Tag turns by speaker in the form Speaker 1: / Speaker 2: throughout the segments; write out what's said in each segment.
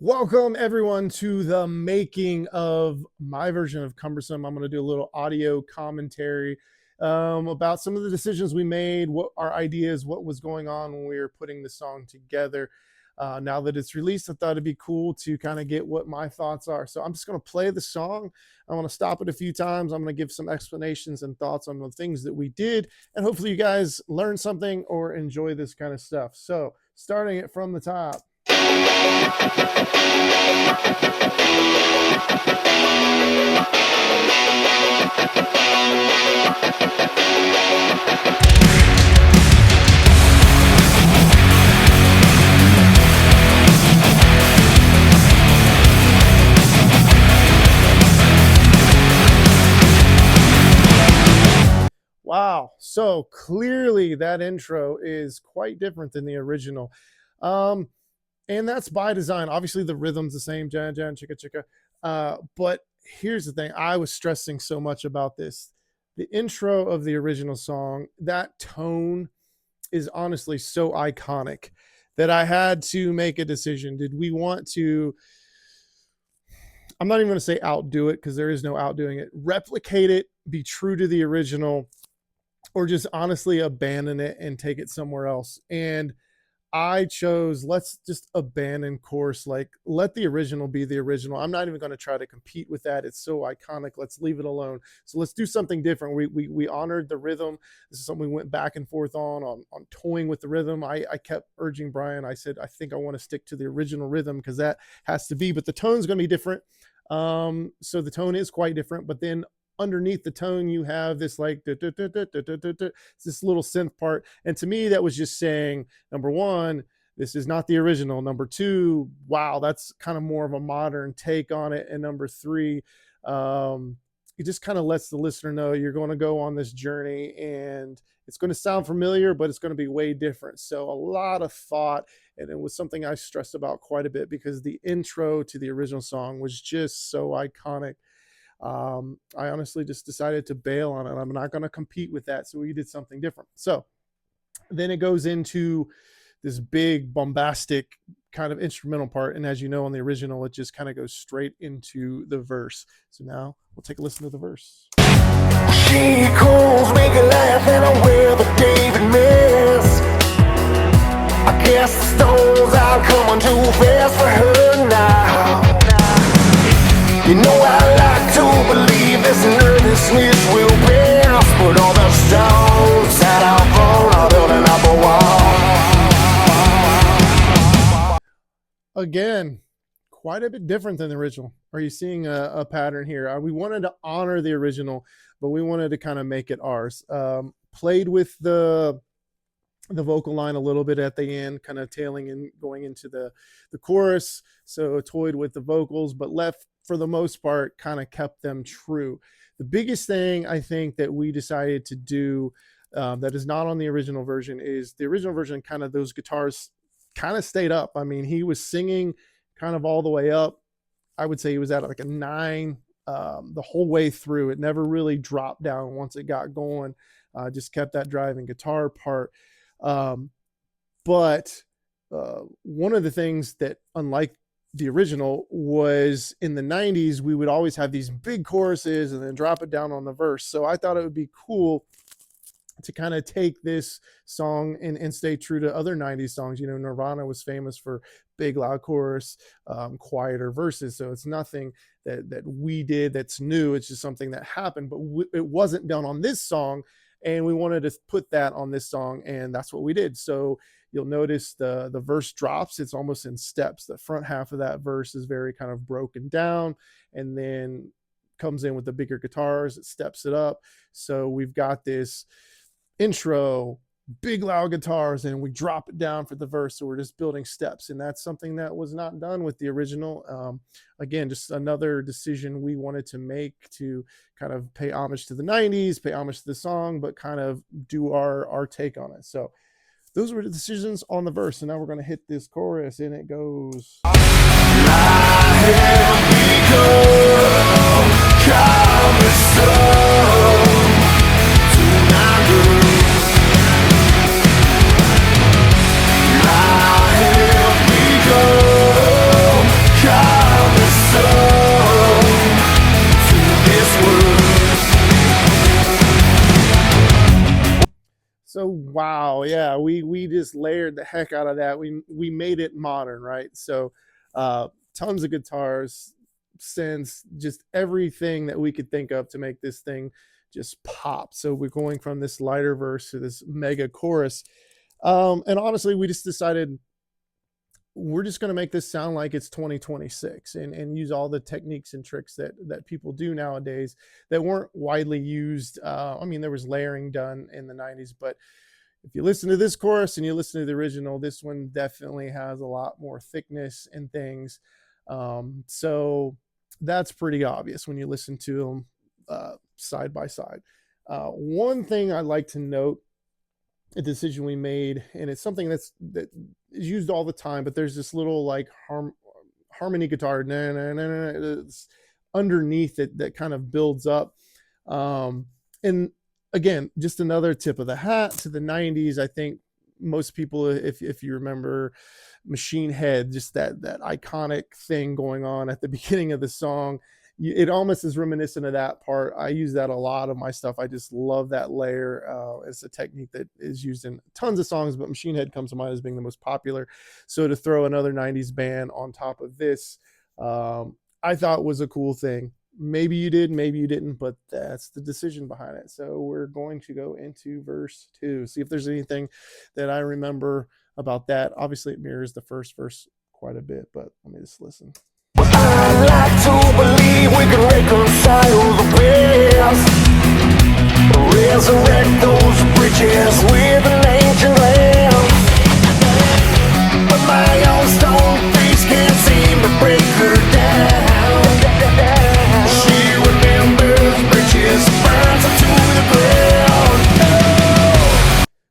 Speaker 1: Welcome everyone to the making of my version of Cumbersome. I'm going to do a little audio commentary about some of the decisions we made, what our ideas, what was going on when we were putting the song together. Now that it's released, I thought it'd be cool to kind of get what my thoughts are. So I'm just going to play the song. I want to stop it a few times. I'm going to give some explanations and thoughts on the things that we did, and hopefully you guys learn something or enjoy this kind of stuff. So starting it from the top. Wow, so clearly that intro is quite different than the original. And that's by design. Obviously, the rhythm's the same, jan, jan, chicka, chicka. But here's the thing. I was stressing so much about this. The intro of the original song, that tone is honestly so iconic that I had to make a decision. Did we want to, I'm not even going to say outdo it because there is no outdoing it, replicate it, be true to the original, or just honestly abandon it and take it somewhere else? And I chose, let's just abandon course, like let the original be the original. I'm not even going to try to compete with that. It's so iconic. Let's leave it alone. So let's do something different. We honored the rhythm. This is something we went back and forth on toying with the rhythm. I kept urging Brian. I said, I think I want to stick to the original rhythm because that has to be, but the tone's going to be different. So the tone is quite different, but then underneath the tone you have this like this little synth part, and to me that was just saying, number one, this is not the original. Number two, wow, that's kind of more of a modern take on it. And number three, it just kind of lets the listener know you're going to go on this journey and it's going to sound familiar, but it's going to be way different. So a lot of thought, and it was something I stressed about quite a bit because the intro to the original song was just so iconic. I honestly just decided to bail on it. I'm not going to compete with that. So we did something different. So then it goes into this big bombastic kind of instrumental part. And as you know, on the original, it just kind of goes straight into the verse. So now we'll take a listen to the verse.
Speaker 2: She calls, make a laugh, and I wear the David miss. I guess the stones are coming too fast for her now. You know I like to believe this nervousness will pass, but all the stones that I've thrown are building up a wall.
Speaker 1: Again, quite a bit different than the original. Are you seeing a pattern here? We wanted to honor the original, but we wanted to kind of make it ours. Played with the vocal line a little bit at the end, kind of tailing and going into the chorus. So toyed with the vocals, but left, for the most part, kind of kept them true. The biggest thing I think that we decided to do that is not on the original version is the original version, kind of those guitars kind of stayed up. I mean, he was singing kind of all the way up. I would say he was at like a 9 the whole way through. It never really dropped down once it got going. Just kept that driving guitar part. But one of the things that, unlike the original, was in the 90s, we would always have these big choruses and then drop it down on the verse. So I thought it would be cool to kind of take this song and stay true to other 90s songs. You know, Nirvana was famous for big loud chorus, quieter verses. So it's nothing that we did that's new. It's just something that happened, but it wasn't done on this song. And we wanted to put that on this song, and that's what we did. So you'll notice the verse drops. It's almost in steps. The front half of that verse is very kind of broken down, and then comes in with the bigger guitars. It steps it up. So we've got this intro, big loud guitars, and we drop it down for the verse. So we're just building steps, and that's something that was not done with the original. Again, just another decision we wanted to make to kind of pay homage to the 90s, pay homage to the song, but kind of do our take on it. So those were the decisions on the verse. And now we're going to hit this chorus, and it goes. wow, yeah, we just layered the heck out of that. We made it modern, right? So tons of guitars, synths, just everything that we could think of to make this thing just pop. So we're going from this lighter verse to this mega chorus. And honestly, we just decided we're just going to make this sound like it's 2026 and use all the techniques and tricks that people do nowadays that weren't widely used. I mean, there was layering done in the 90s, but if you listen to this chorus and you listen to the original, this one definitely has a lot more thickness and things. So that's pretty obvious when you listen to them side by side. One thing I'd like to note, a decision we made, and it's something that is used all the time, but there's this little like harmony guitar underneath it that kind of builds up. And again, just another tip of the hat to the 90s. I think most people, if you remember Machine Head, just that iconic thing going on at the beginning of the song, it almost is reminiscent of that part. I use that a lot of my stuff. I just love that layer. It's a technique that is used in tons of songs, but Machine Head comes to mind as being the most popular. So to throw another 90s band on top of this, I thought was a cool thing. Maybe you did, maybe you didn't, but that's the decision behind it. So we're going to go into verse 2, see if there's anything that I remember about that. Obviously, it mirrors the first verse quite a bit, but let me just listen.
Speaker 2: I'd like to believe we can reconcile the past, resurrect those bridges with an ancient land. But my own stone face can't seem to break her down. She remembers bridges, burns them to the ground.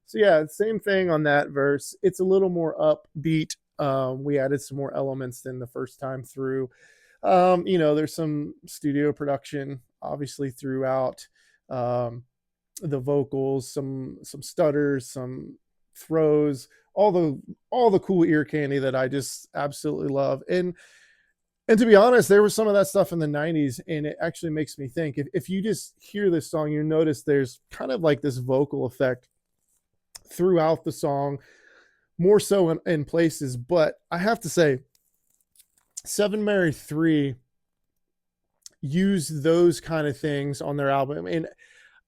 Speaker 1: So yeah, same thing on that verse. It's a little more upbeat. We added some more elements than the first time through. There's some studio production obviously throughout, the vocals, some stutters, some throws, all the cool ear candy that I just absolutely love. And to be honest, there was some of that stuff in the 90s, and it actually makes me think, if you just hear this song, you notice there's kind of like this vocal effect throughout the song, more so in places. But I have to say, Seven Mary 3 used those kind of things on their album. And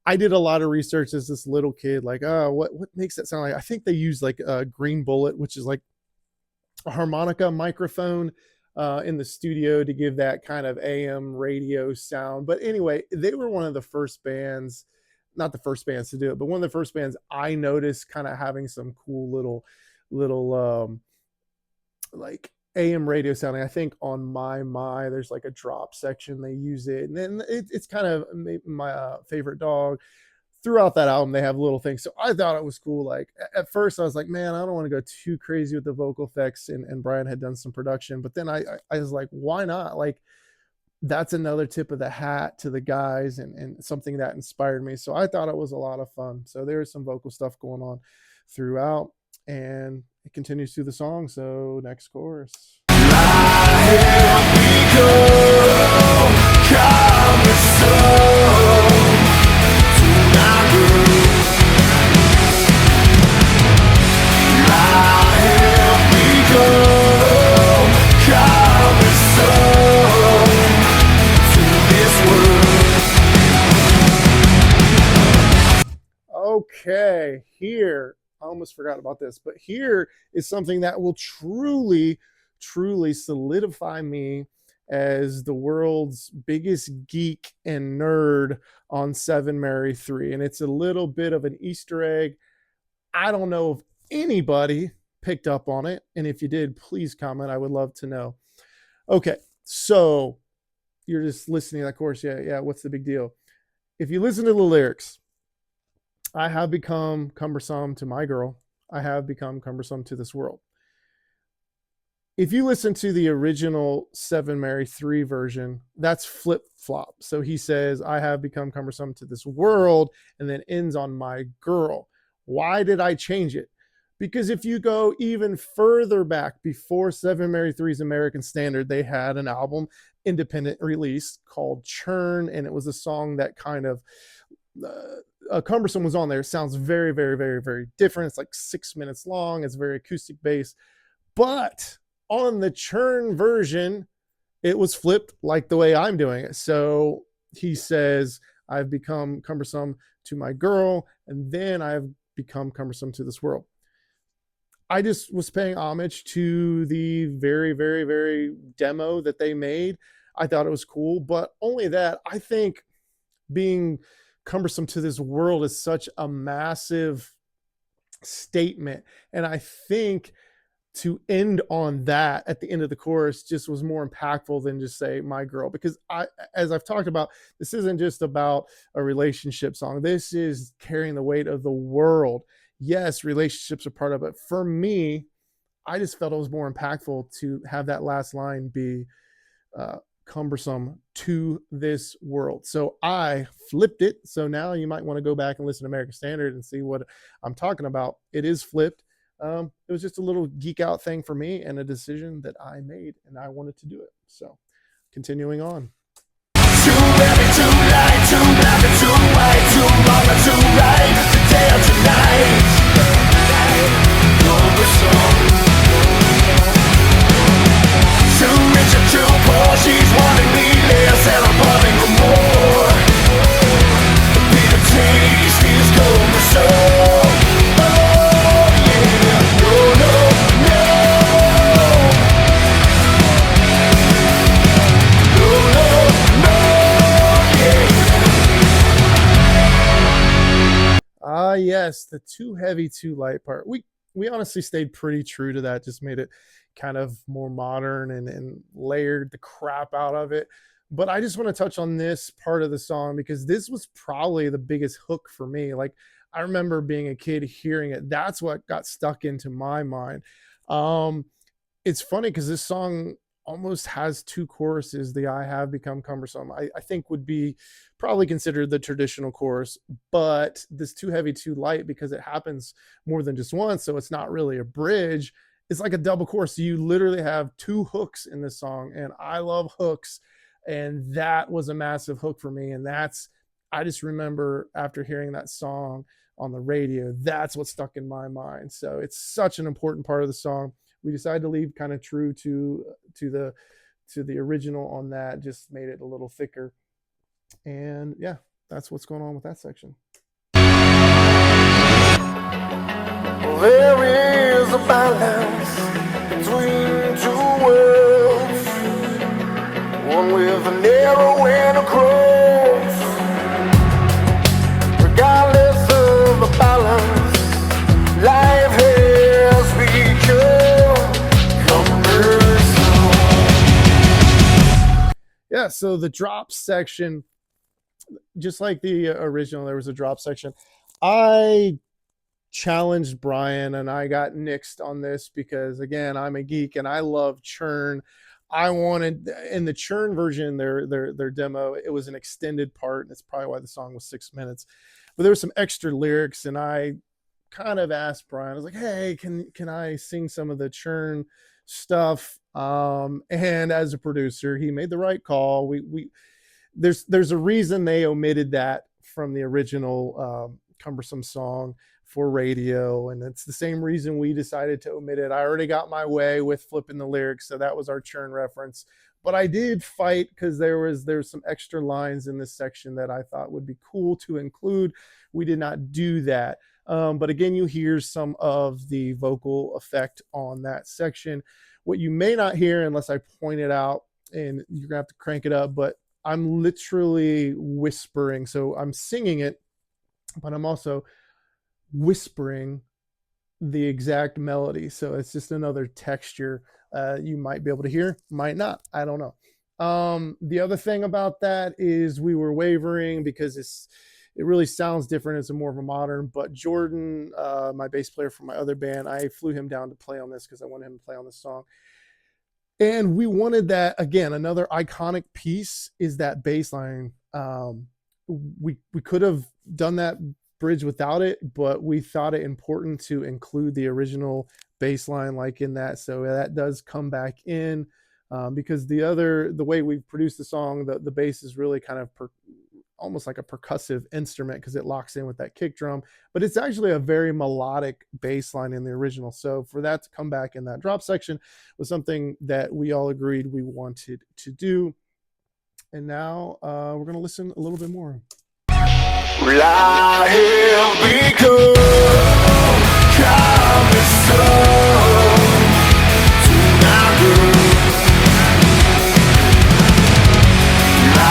Speaker 1: I did a lot of research as this little kid, like, oh, what makes that sound like? I think they used like a Green Bullet, which is like a harmonica microphone in the studio to give that kind of AM radio sound. But anyway, they were one of the first bands, not the first bands to do it, but one of the first bands I noticed kind of having some cool little like AM radio sounding. I think on My there's like a drop section, they use it, and then it's kind of my favorite dog. Throughout that album, they have little things. So I thought it was cool. Like at first I was like, man, I don't want to go too crazy with the vocal effects, and Brian had done some production, but then I was like, why not? Like, that's another tip of the hat to the guys, and something that inspired me. So I thought it was a lot of fun. So there's some vocal stuff going on throughout, and it continues through the song. So next chorus. Okay, here, I almost forgot about this, but here is something that will truly solidify me as the world's biggest geek and nerd on Seven Mary 3. And it's a little bit of an Easter egg. I don't know if anybody picked up on it. And if you did, please comment. I would love to know. Okay, so you're just listening to that chorus. Yeah, what's the big deal? If you listen to the lyrics, I have become cumbersome to my girl. I have become cumbersome to this world. If you listen to the original Seven Mary 3 version, that's flip flop. So he says, I have become cumbersome to this world, and then ends on my girl. Why did I change it? Because if you go even further back, before Seven Mary 3's American Standard, they had an album, independent release, called Churn, and it was a song that kind of Cumbersome was on there. It sounds very, very, very, very different. It's like 6 minutes long. It's very acoustic based. But on the Churn version, it was flipped like the way I'm doing it. So he says, I've become cumbersome to my girl, and then I've become cumbersome to this world. I just was paying homage to the very, very, very demo that they made. I thought it was cool, but only that. I think being cumbersome to this world is such a massive statement. And I think to end on that at the end of the chorus just was more impactful than just say my girl, because as I've talked about, this isn't just about a relationship song. This is carrying the weight of the world. Yes, relationships are part of it. For me, I just felt it was more impactful to have that last line be cumbersome to this world. So I flipped it. So now you might want to go back and listen to American Standard and see what I'm talking about. It is flipped. It was just a little geek out thing for me and a decision that I made, and I wanted to do it. So continuing on.
Speaker 2: Too heavy, too light, too black and too white, too wrong and too right, today or tonight. Cumbersome. Too rich or too poor, she's wanting me less and I'm wanting her more. The bitter taste is cumbersome.
Speaker 1: Yes, the too heavy, too light part. We honestly stayed pretty true to that. Just made it kind of more modern and layered the crap out of it. But I just want to touch on this part of the song because this was probably the biggest hook for me. Like I remember being a kid hearing it. That's what got stuck into my mind. Um, it's funny because this song almost has two choruses. The I have become cumbersome, I think would be probably considered the traditional chorus, but this too heavy, too light, because it happens more than just once. So it's not really a bridge. It's like a double chorus. So you literally have two hooks in this song, and I love hooks. And that was a massive hook for me. And I just remember after hearing that song on the radio, that's what stuck in my mind. So it's such an important part of the song. We decided to leave kind of true to the original on that, just made it a little thicker. And yeah, that's what's going on with that section.
Speaker 2: There is a balance between two worlds, one with a narrow and a cross. Regardless of the balance, life has become cumbersome.
Speaker 1: Yeah, so the drop section, just like the original, there was a drop section. I challenged Brian and I got nixed on this because again, I'm a geek and I love Churn. I wanted in the Churn version, their demo, it was an extended part. That's probably why the song was 6 minutes. But there were some extra lyrics, and I kind of asked Brian, I was like, hey, can I sing some of the Churn stuff? And as a producer, he made the right call. There's a reason they omitted that from the original Cumbersome song for radio, and it's the same reason we decided to omit it. I already got my way with flipping the lyrics, so that was our Churn reference. But I did fight because there's some extra lines in this section that I thought would be cool to include. We did not do that. But again, you hear some of the vocal effect on that section. What you may not hear unless I point it out, and you're gonna have to crank it up, but I'm literally whispering. So I'm singing it, but I'm also whispering the exact melody. So it's just another texture you might be able to hear, might not. I don't know. The other thing about that is we were wavering because it really sounds different. It's a more of a modern, but Jordan, my bass player from my other band, I flew him down to play on this because I wanted him to play on this song. And we wanted that, again, another iconic piece is that bass line. We could have done that bridge without it, but we thought it important to include the original bass line like in that. So that does come back in because the way we've produced the song, the bass is really kind of almost like a percussive instrument because it locks in with that kick drum, but it's actually a very melodic bass line in the original. So for that to come back in that drop section was something that we all agreed we wanted to do. And now we're going to listen a little bit more.
Speaker 2: Well, I have become cumbersome to my girl. I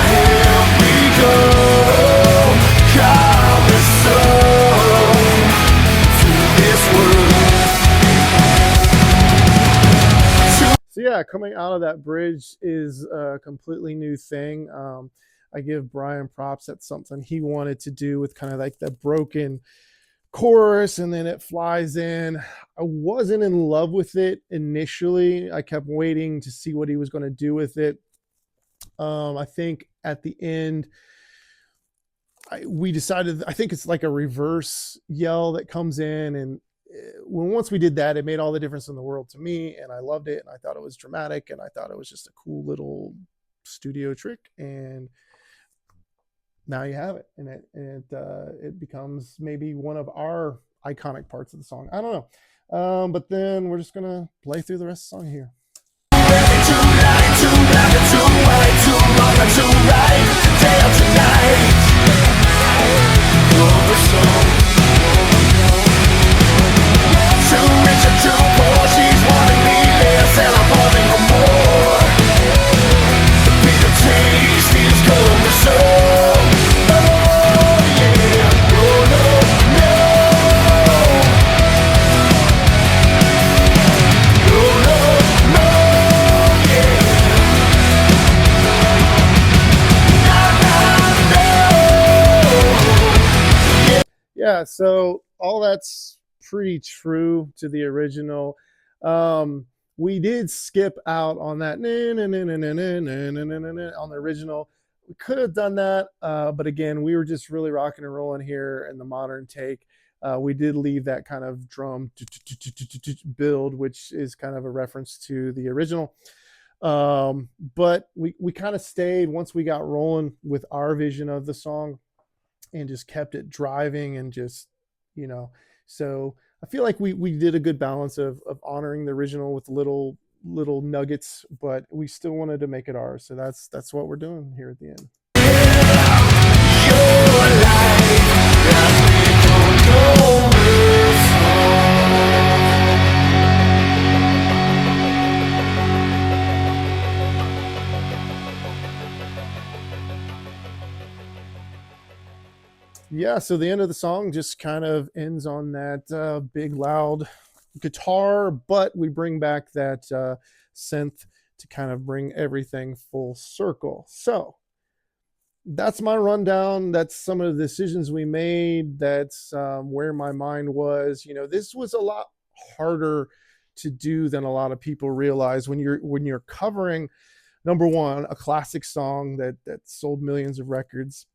Speaker 2: have become cumbersome to this world.
Speaker 1: So yeah, coming out of that bridge is a completely new thing. I give Brian props. That's something he wanted to do with kind of like the broken chorus and then it flies in. I wasn't in love with it initially. I kept waiting to see what he was going to do with it. I think at the end, we decided, I think it's like a reverse yell that comes in. And once we did that, it made all the difference in the world to me. And I loved it. And I thought it was dramatic. And I thought it was just a cool little studio trick. And now you have it, and it becomes maybe one of our iconic parts of the song. I don't know, but then we're just gonna play through the rest of the song here. Yeah, so all that's pretty true to the original. We did skip out on that on the original. We could have done that, but again, we were just really rocking and rolling here in the modern take. We did leave that kind of drum build, which is kind of a reference to the original. But we kind of stayed once we got rolling with our vision of the song and just kept it driving and just, so I feel like we did a good balance of honoring the original with little nuggets, but we still wanted to make it ours. So that's what we're doing here at the end. Yeah, so the end of the song just kind of ends on that big loud guitar, but we bring back that synth to kind of bring everything full circle. So that's my rundown. That's some of the decisions we made. That's where my mind was. This was a lot harder to do than a lot of people realize when you're covering, number one, a classic song that sold millions of records.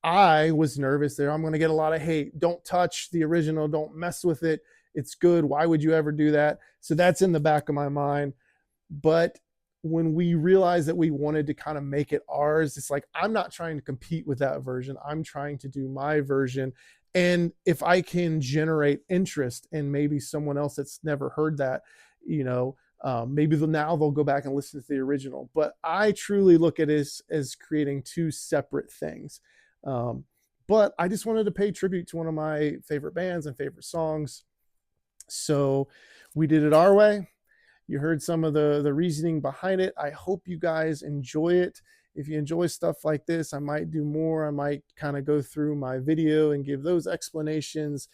Speaker 1: I was nervous there. I'm going to get a lot of hate. Don't touch the original. Don't mess with it. It's good. Why would you ever do that? So that's in the back of my mind. But when we realized that we wanted to kind of make it ours, it's like, I'm not trying to compete with that version. I'm trying to do my version. And if I can generate interest in maybe someone else that's never heard that, maybe now they'll go back and listen to the original. But I truly look at it as creating two separate things. But I just wanted to pay tribute to one of my favorite bands and favorite songs. So we did it our way. You heard some of the reasoning behind it. I hope you guys enjoy it. If you enjoy stuff like this, I might do more. I might kind of go through my video and give those explanations.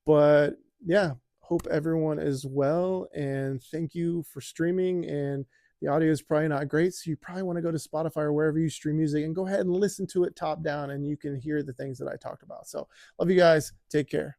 Speaker 1: But yeah, hope everyone is well, and thank you for streaming. And the audio is probably not great, so you probably want to go to Spotify or wherever you stream music and go ahead and listen to it top down, and you can hear the things that I talked about. So love you guys. Take care.